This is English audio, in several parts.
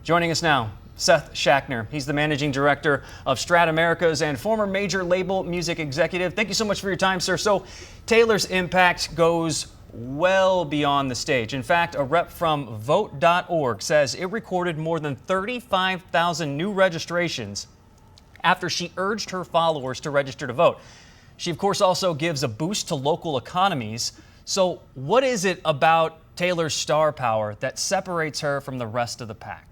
Joining us now, Seth Shackner. He's the managing director of Strat Americas and former major label music executive. Thank you so much for your time, sir. So Taylor's impact goes well beyond the stage. In fact, a rep from vote.org says it recorded more than 35,000 new registrations after she urged her followers to register to vote. She, of course, also gives a boost to local economies. So what is it about Taylor's star power that separates her from the rest of the pack?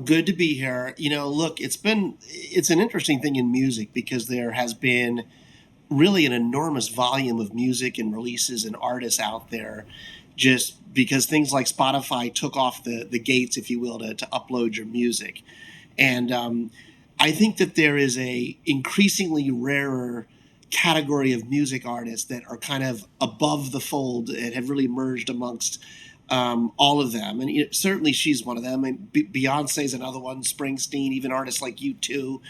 Good to be here. Look, it's an interesting thing in music because there has been really an enormous volume of music and releases and artists out there, just because things like Spotify took off the gates, if you will, to upload your music. And I think that there is a increasingly rarer category of music artists that are kind of above the fold and have really merged amongst all of them. And certainly she's one of them. And Beyonce's another one, Springsteen, even artists like U2,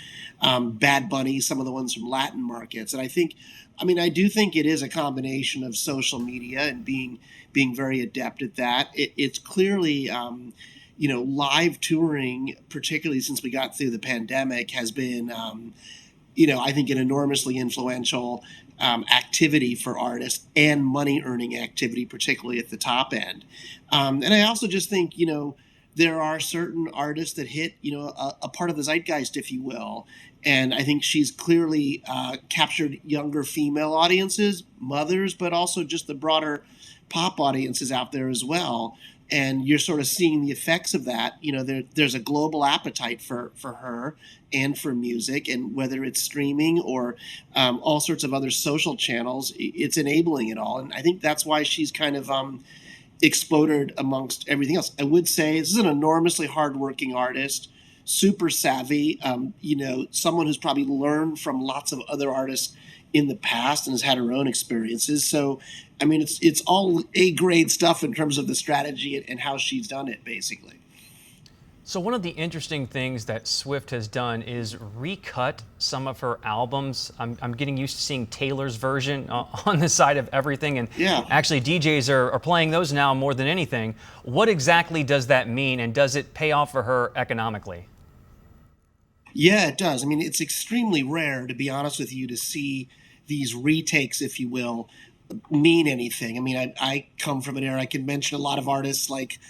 Bad Bunny, some of the ones from Latin markets. And I do think it is a combination of social media and being very adept at that. It's clearly, live touring, particularly since we got through the pandemic, has been, I think an enormously influential activity for artists and money earning activity, particularly at the top end. And I also just think, there are certain artists that hit, a part of the zeitgeist, if you will. And I think she's clearly captured younger female audiences, mothers, but also just the broader pop audiences out there as well. And you're sort of seeing the effects of that. There's a global appetite for her and for music, and whether it's streaming or all sorts of other social channels, it's enabling it all. And I think that's why she's kind of exploded amongst everything else. I would say this is an enormously hardworking artist, super savvy, someone who's probably learned from lots of other artists in the past and has had her own experiences. So, it's all A-grade stuff in terms of the strategy and how she's done it, basically. So one of the interesting things that Swift has done is recut some of her albums. I'm getting used to seeing Taylor's version on the side of everything, and actually DJs are playing those now more than anything. What exactly does that mean, and does it pay off for her economically? Yeah, it does. It's extremely rare, to be honest with you, to see these retakes, if you will, mean anything. I come from an era, I can mention a lot of artists like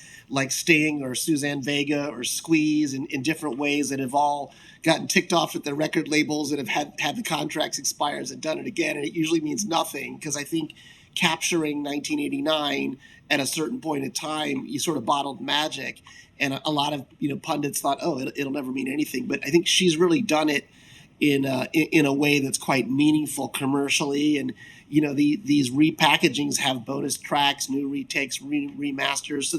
Sting or Suzanne Vega or Squeeze in different ways that have all gotten ticked off at their record labels and have had the contracts expires and done it again. And it usually means nothing, because I think capturing 1989 at a certain point in time, you sort of bottled magic. And a lot of pundits thought, it'll never mean anything. But I think she's really done it in a way that's quite meaningful commercially. And these repackagings have bonus tracks, new retakes, remasters. So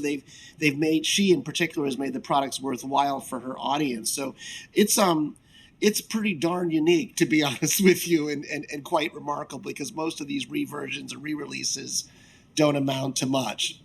she in particular has made the products worthwhile for her audience. So it's pretty darn unique, to be honest with you, and quite remarkable, because most of these reversions or re-releases don't amount to much.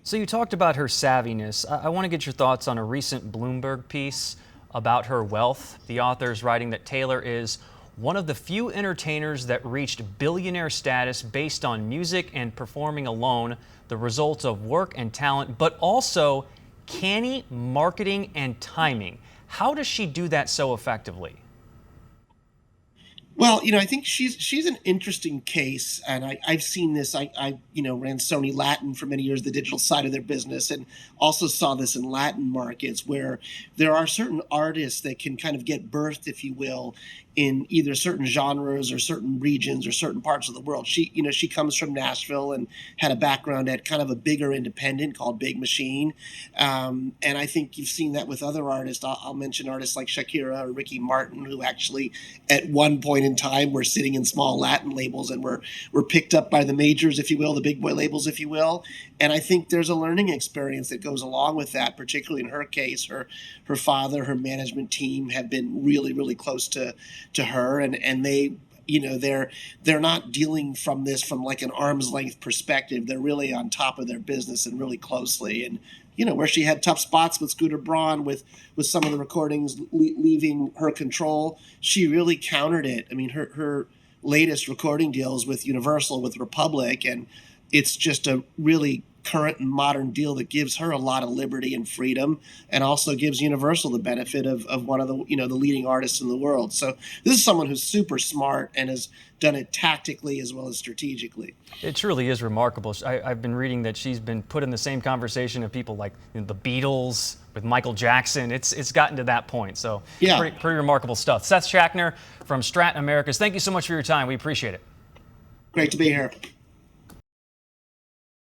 So you talked about her savviness. I want to get your thoughts on a recent Bloomberg piece about her wealth. The author is writing that Taylor is one of the few entertainers that reached billionaire status based on music and performing alone, the result of work and talent, but also canny marketing and timing. How does she do that so effectively? Well, I think she's an interesting case, and I've seen this. I ran Sony Latin for many years, the digital side of their business, and also saw this in Latin markets, where there are certain artists that can kind of get birthed, if you will, in either certain genres or certain regions or certain parts of the world. She comes from Nashville and had a background at kind of a bigger independent called Big Machine, and I think you've seen that with other artists. I'll mention artists like Shakira or Ricky Martin, who actually at one point in time were sitting in small Latin labels and were picked up by the majors, if you will, the big boy labels, if you will. And I think there's a learning experience that goes along with that, particularly in her case. Her father, her management team have been really, really close to her, and they, they're not dealing from like an arm's length perspective. They're really on top of their business and really closely. And where she had tough spots with Scooter Braun, with some of the recordings leaving her control, she really countered it. Her latest recording deals with Universal, with Republic, and it's just a really current and modern deal that gives her a lot of liberty and freedom, and also gives Universal the benefit of one of the the leading artists in the world. So this is someone who's super smart and has done it tactically as well as strategically. It truly is remarkable. I've been reading that she's been put in the same conversation of people like the Beatles with Michael Jackson. It's gotten to that point. So Yeah. pretty remarkable stuff. Seth Schachner from Strat Americas, thank you so much for your time. We appreciate it. Great to be here.